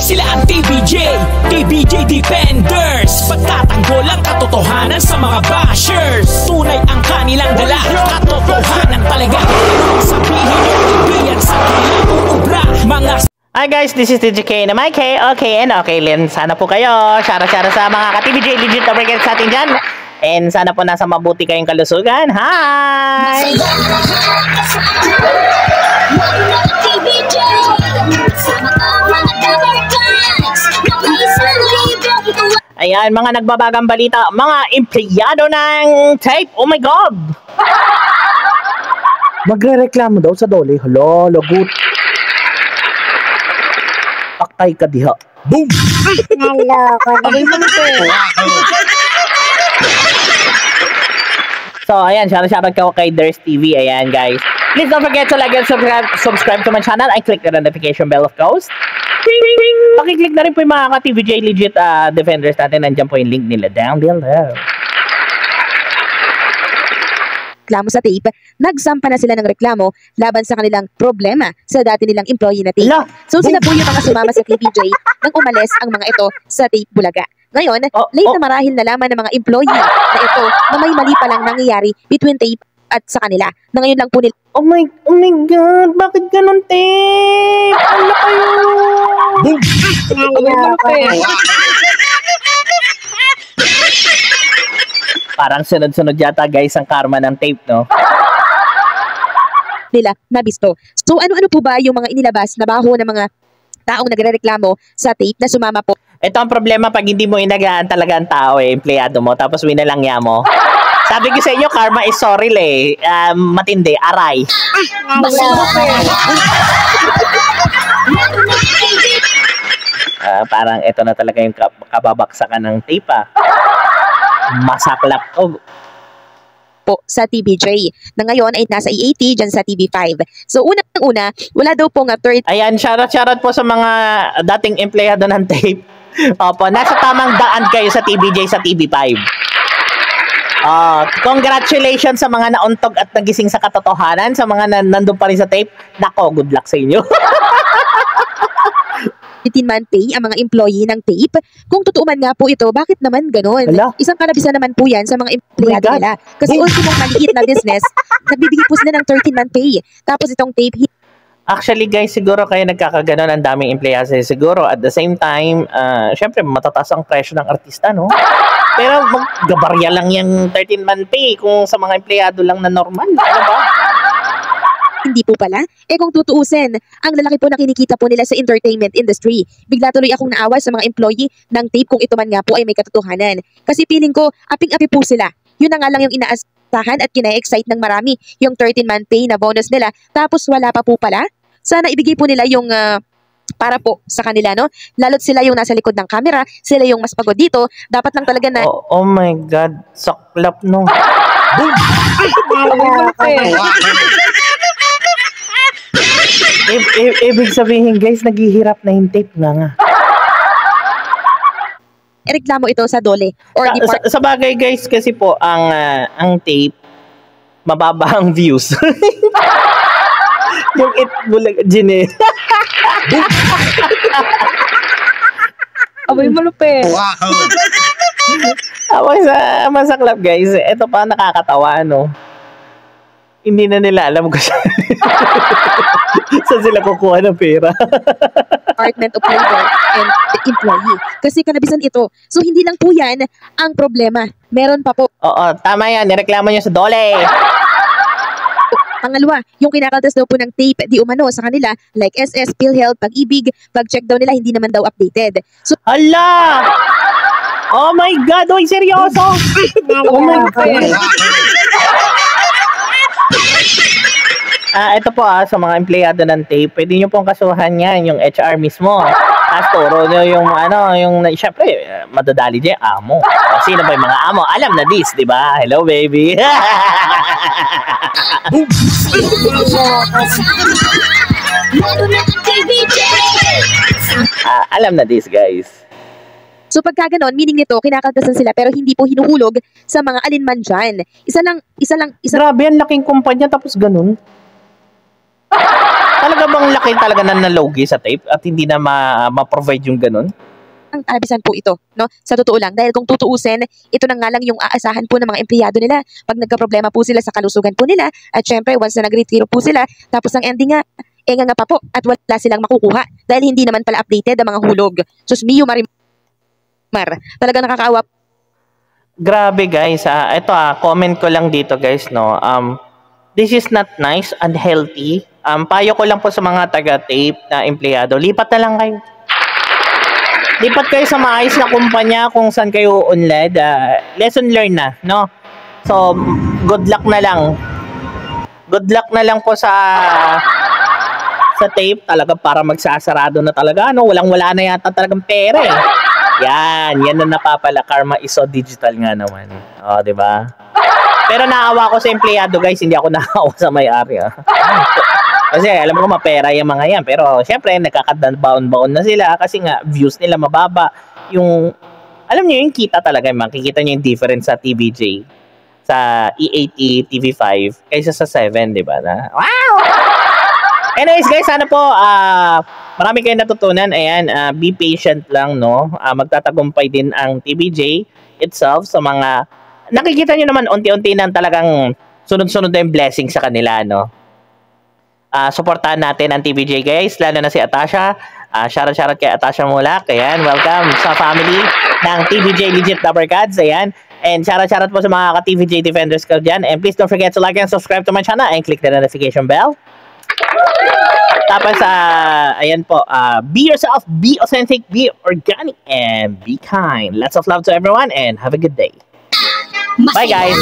Sila ang TBJ Defenders. Pagtatanggol ang katotohanan sa mga bashers. Tunay ang kanilang dala, katotohanan talaga. Sabihin nyo, ibiyan sa kanilang uubra. Hi guys, this is TJK na Mike, okay and okay Lin. Sana po kayo, shara-shara sa mga ka-TBJ legit overget sa atin dyan. And sana po nasa mabuti kayong kalusugan. Hi! Ayan, mga nagbabagang balita, mga empleyado ng tape. Oh my God! Magre-reklamo daw sa Dole. Hala, lagot. Paktay ka diha. Boom! Hello, So, ayan, shoutout ko kay Ders TV. Ayan, guys. Please don't forget to like and subscribe to my channel and click the notification bell, of course. Pakiclick na rin po yung mga ka-TBJ legit defenders natin. Nandiyan po yung link nila down below. Reklamo sa tape, nagsampa na sila ng reklamo laban sa kanilang problema sa dati nilang employee na tape. So sila po yung mga sumama sa TBJ nang umalis ang mga ito sa Tape Bulaga. Ngayon, late na marahil nalaman ng mga employee na ito na may mali palang nangyayari between tape at sa kanila. Na ngayon lang po nila. Oh my God, bakit ganun, tape? Ano kayo? Parang sunod-sunod yata guys ang karma ng tape, no? Nila nabisto. So ano-ano po ba yung mga inilabas na baho ng mga taong nagrereklamo sa tape na sumama po? Ito ang problema pag hindi mo inagaan talaga ang tao empleyado mo, tapos winalangya mo. Sabi ko sa inyo, karma is sorry matindi, aray. Parang ito na talaga yung kababaksakan ng tape, masaklap po sa TBJ na ngayon ay nasa EAT dyan sa TV5. So unang-una, wala daw pong third. Ayan, shoutout po sa mga dating empleyado ng tape. Opo, nasa tamang daan kayo sa TBJ sa TV5. Congratulations sa mga nauntog at nagising sa katotohanan, sa mga nandun pa rin sa tape. Nako, good luck sa inyo. 18-month pay ang mga employee ng tape. Kung totoo man nga po ito, bakit naman ganon? Isang kalabisan naman po yan sa mga empleyado nila. Kasi ultimong maliit na business, nagbibigay po sila ng 13-month pay. Tapos itong tape. Actually guys, siguro kayo nagkakaganon, ang daming empleyado. Siguro at the same time, syempre matataas ang presyo ng artista, no? Pero maggabarya lang yung 13-month pay kung sa mga empleyado lang na normal. Ano ba? Hindi po pala. Kung tutuusin, ang lalaki po na kinikita po nila sa entertainment industry. Bigla tuloy akong naawa sa mga employee ng tape kung ito man nga po ay may katotohanan. Kasi feeling ko, aping-api po sila. Yun na nga lang yung inaasahan at kina-excite ng marami yung 13-month pay na bonus nila. Tapos wala pa po pala. Sana ibigay po nila yung para po sa kanila, no? Lalo't sila yung nasa likod ng camera, sila yung mas pagod dito. Dapat lang talaga na... Oh my God, saklap no. Ibig sabihin guys, naghihirap na yung tape nga. Reklamo ito sa Dole or sa bagay guys, kasi po ang tape mababa ang views. Yung Bulaga Gine. Abay malupit. Wow. Masaklap guys. Ito pa nakakatawa, no? Hindi na nila alam kung saan sila kukuha ng pera. Department of Labor and the employee. Kasi kanabisan ito. So hindi lang po yan ang problema. Meron pa po. Oo, tama yan. Nireklamo nyo sa Dole. Pangalawa, yung kinakaltas daw po ng tape di umano sa kanila like SS, PhilHealth, Pag-ibig, pag-check daw nila hindi naman daw updated. So, hala! Oh my God! Oy, seryoso! Oh my God! Ito po sa mga empleyado ng tape, pwede nyo pong kasuhan yan, yung HR mismo. Tapos turo nyo yung syempre, madadali dyan, amo. Sino ba yung mga amo? Alam na this, di ba? Hello, baby! Alam na this, guys. So pagka ganon, meaning nito, kinakaltasan sila pero hindi po hinuhulog sa mga alinman dyan. Isa lang. Grabe, ang laking kumpanya tapos ganon. Talaga bang laki talaga na nalogi sa tape at hindi na ma-provide yung ganun? Ang alabisan po ito, no? Sa totoo lang, dahil kung tutuusin, ito na nga lang yung aasahan po ng mga empleyado nila. Pag nagka-problema po sila sa kalusugan po nila, at syempre, once na nag-retiro po sila, tapos ang ending nga, nga pa po, at wala silang makukuha dahil hindi naman pala updated ang mga hulog. Sus mio marimar, talaga nakakaawa. Grabe guys, ito comment ko lang dito guys, no. This is not nice, unhealthy. Payo ko lang po sa mga taga-tape na empleyado, lipat na lang kayo. Lipat kayo sa maayos na kumpanya kung saan kayo unlad. Lesson learned na, no? So, good luck na lang. Good luck na lang po sa tape talaga para magsasarado na talaga. No? Walang-wala na yata talagang pera eh. Yan na napapala. Karma is so digital nga naman. O, di ba? Pero naawa ko sa empleyado guys, hindi ako naawa sa may-ari. Kasi alam ko mapera yung mga yan. Pero syempre, nakakabaon-baon na sila kasi nga views nila mababa. Yung, alam niyo yung kita talaga. Makikita niyo yung difference sa TVJ, sa E80, TV5, kaysa sa 7, di ba? Wow! Anyways guys, sana po marami kayong natutunan. Ayan, be patient lang, no? Magtatagumpay din ang TVJ itself sa mga, nakikita niyo naman, unti-unti na talagang sunod-sunod na yung blessing sa kanila, no? Supportahan natin ang TVJ guys, lalo na si Atasha. Shoutout kay Atasha Mulak. Ayan, welcome sa family ng TVJ Legit Number Cards. Ayan. And shoutout po sa mga ka-TVJ Defenders ko dyan. And please don't forget to like and subscribe to my channel and click the notification bell. Tapos, ayan po, be yourself, be authentic, be organic, and be kind. Lots of love to everyone and have a good day. Bye guys!